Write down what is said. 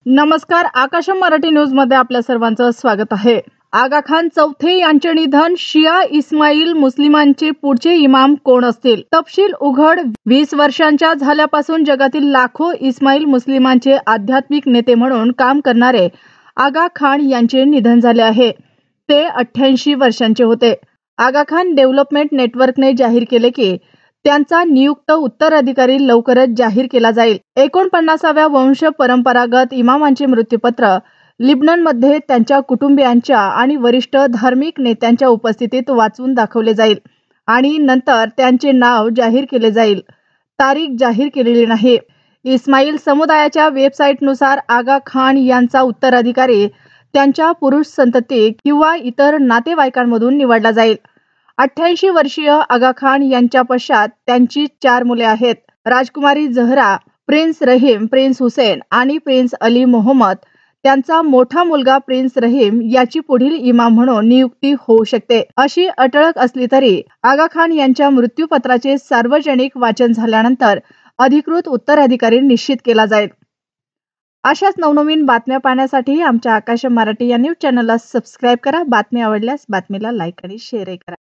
नमस्कार, आकाश मराठी न्यूज मध्ये आपल्या सर्वांचं स्वागत आहे। आगा खान चौथे यांचे निधन, शिया इस्माईल मुस्लिमांचे पुढचे इमाम कोण असतील? तपशील उघड। 20 वर्षांच्या झाल्यापासून जगातील लाखो इस्माईल मुस्लिमांचे आध्यात्मिक नेते म्हणून काम करणारे आगा खान यांचे निधन झाले आहे। ते 88 वर्षांचे होते। आगा खान डेव्हलपमेंट नेटवर्कने जाहीर केले की त्यांचा नियुक्त उत्तराधिकारी लवकरच जाहीर केला जाईल। 49व्या वंश परंपरागत इमामांचे मृत्यूपत्र लिबननमध्ये त्यांच्या कुटुंबियांच्या आणि वरिष्ठ धार्मिक नेत्यांच्या उपस्थितीत वाचून दाखवले जाईल आणि नंतर त्यांचे नाव जाहीर केले जाईल। तारीख जाहीर केलेली नाही। इस्माईल समुदायाच्या वेबसाईटनुसार आगा खान यांचा उत्तराधिकारी त्यांच्या पुरुष संतती किंवा इतर नातेवाईकांमधून निवडला जाईल। 88 वर्षीय आगा खान यांच्या पश्चात त्यांची 4 मुले आहेत। राजकुमारी Zahra, prince Rahim, prince Hussain आणि प्रिन्स अली मोहम्मद। त्यांचा मोठा मुलगा प्रिन्स रहीम याची पुढील इमाम म्हणून नियुक्ती होऊ शकते अशी अटकळ असली तरी आगा खान यांच्या मृत्यूपत्राचे सार्वजनिक वाचन झाल्यानंतर अधिकृत उत्तराधिकारी निश्चित केला जाईल। अशाच नवनवीन बातम्या पाहण्यासाठी आमच्या आकाश मराठी या न्यूज चॅनलला सबस्क्राईब करा। बातमी आवडल्यास बातमीला लाईक आणि शेअर करा।